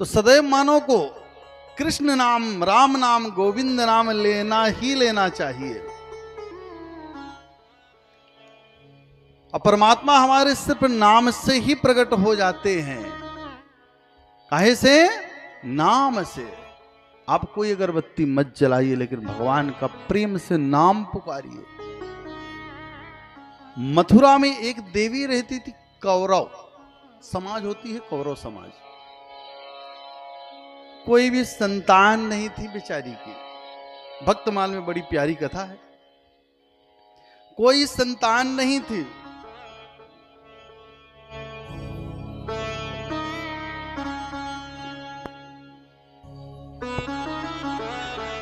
तो सदैव मानव को कृष्ण नाम, राम नाम, गोविंद नाम लेना ही लेना चाहिए। और परमात्मा हमारे सिर्फ नाम से ही प्रकट हो जाते हैं। काहे से? नाम से। आप कोई अगरबत्ती मत जलाइए, लेकिन भगवान का प्रेम से नाम पुकारिए। मथुरा में एक देवी रहती थी, कौरव समाज होती है, कौरव समाज। कोई भी संतान नहीं थी बेचारी की। भक्तमाल में बड़ी प्यारी कथा है। कोई संतान नहीं थी।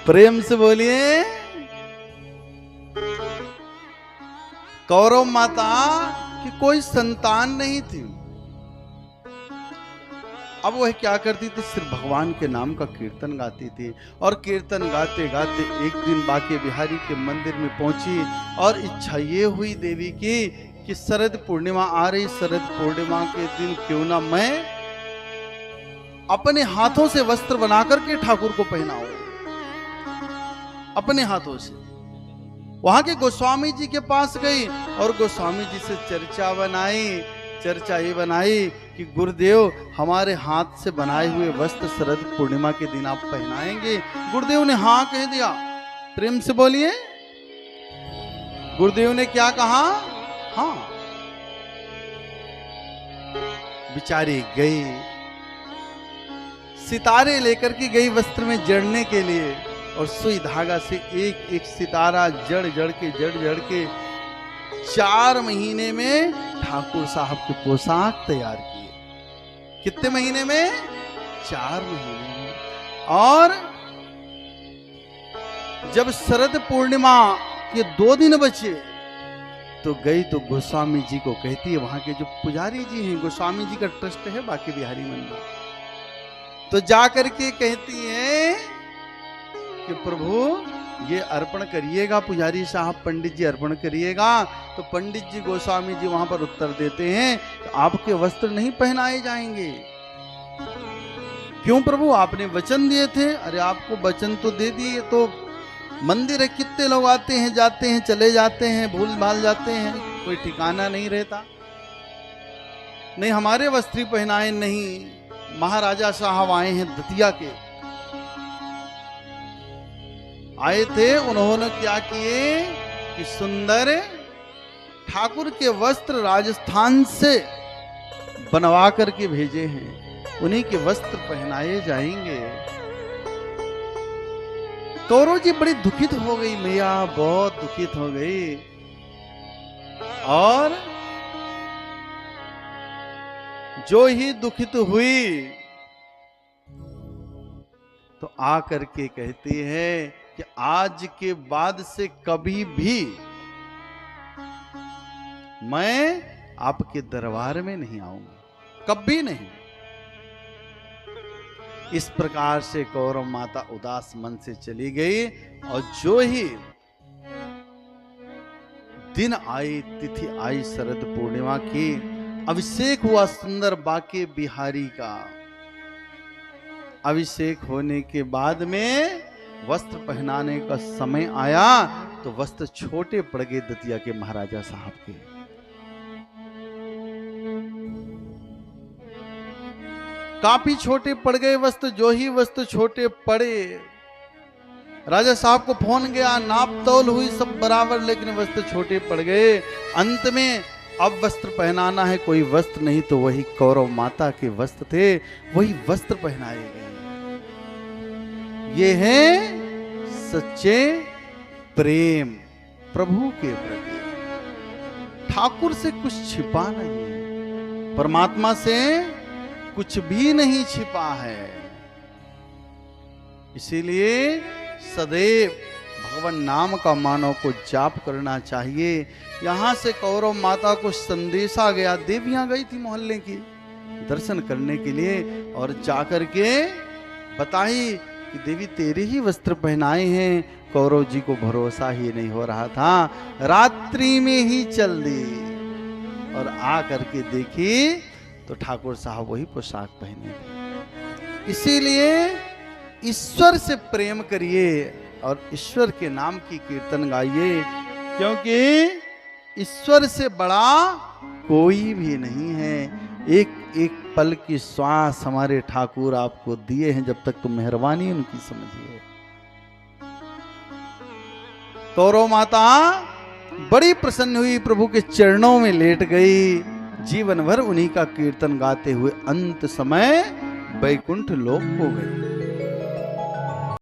प्रेम से बोलिए। कौरव माता की कोई संतान नहीं थी। अब वह क्या करती थी? सिर्फ भगवान के नाम का कीर्तन गाती थी। और कीर्तन गाते गाते एक दिन बांके बिहारी के मंदिर में पहुंची और इच्छा ये हुई देवी की कि शरद पूर्णिमा आ रही, शरद पूर्णिमा के दिन क्यों ना मैं अपने हाथों से वस्त्र बनाकर के ठाकुर को पहनाऊं। अपने हाथों से वहां के गोस्वामी जी के पास गई और गोस्वामी जी से चर्चा ये बनाई कि गुरुदेव हमारे हाथ से बनाए हुए वस्त्र शरद पूर्णिमा के दिन आप पहनाएंगे। गुरुदेव ने हाँ कह दिया। प्रेम से बोलिए। गुरुदेव ने क्या कहा? हाँ। बेचारी गई, सितारे लेकर के गई वस्त्र में जड़ने के लिए, और सुई धागा से एक एक सितारा जड़ जड़ के 4 महीने में ठाकुर साहब की पोशाक तैयार किए। कितने महीने में? 4 महीने में। और जब शरद पूर्णिमा के 2 दिन बचे तो गई तो गोस्वामी जी को कहती है, वहां के जो पुजारी जी हैं, गोस्वामी जी का ट्रस्ट है बांके बिहारी मंदिर, तो जाकर के कहती है कि प्रभु ये अर्पण करिएगा, पुजारी साहब पंडित जी अर्पण करिएगा। तो पंडित जी गोस्वामी जी वहां पर उत्तर देते हैं तो आपके वस्त्र नहीं पहनाए जाएंगे। क्यों प्रभु? आपने वचन दिए थे। अरे आपको वचन तो दे दिए, तो मंदिर है, कितने लोग आते हैं जाते हैं, चले जाते हैं, भूल भाल जाते हैं, कोई ठिकाना नहीं रहता। नहीं, हमारे वस्त्र पहनाए नहीं। महाराजा साहब आए हैं दतिया के, आए थे। उन्होंने क्या किए कि सुंदर ठाकुर के वस्त्र राजस्थान से बनवा करके भेजे हैं, उन्हीं के वस्त्र पहनाए जाएंगे। कौरव जी बड़ी दुखित हो गई, मैया बहुत दुखित हो गई। और जो ही दुखित हुई तो आकर के कहती है कि आज के बाद से कभी भी मैं आपके दरबार में नहीं आऊंगा, कभी नहीं। इस प्रकार से कौरव माता उदास मन से चली गई। और जो ही दिन आई, तिथि आई शरद पूर्णिमा की, अभिषेक हुआ सुंदर बांके बिहारी का। अभिषेक होने के बाद में वस्त्र पहनाने का समय आया तो वस्त्र छोटे पड़ गए दतिया के महाराजा साहब के। काफी छोटे पड़ गए वस्त्र। जो ही वस्त्र छोटे पड़े, राजा साहब को फोन गया, नाप तौल हुई सब बराबर, लेकिन वस्त्र छोटे पड़ गए। अंत में अब वस्त्र पहनाना है, कोई वस्त्र नहीं, तो वही कौरव माता के वस्त्र थे, वही वस्त्र पहनाए गए। ये है सच्चे प्रेम प्रभु के प्रति। ठाकुर से कुछ छिपा नहीं, परमात्मा से कुछ भी नहीं छिपा है। इसीलिए सदैव भगवान नाम का मानव को जाप करना चाहिए। यहां से कौरव माता को संदेशा गया, देवियां गई थी मोहल्ले की दर्शन करने के लिए, और जाकर के बताई कि देवी तेरे ही वस्त्र पहनाए हैं। कौरव जी को भरोसा ही नहीं हो रहा था। रात्रि में ही चल दी और आ करके देखी तो ठाकुर साहब वही पोशाक पहने थे। इसीलिए ईश्वर से प्रेम करिए और ईश्वर के नाम की कीर्तन गाइए, क्योंकि ईश्वर से बड़ा कोई भी नहीं है। एक एक पल की श्वास हमारे ठाकुर आपको दिए हैं, जब तक तो मेहरबानी उनकी समझिए। कौरव माता बड़ी प्रसन्न हुई, प्रभु के चरणों में लेट गई, जीवन भर उन्हीं का कीर्तन गाते हुए अंत समय वैकुंठ लोक को गई।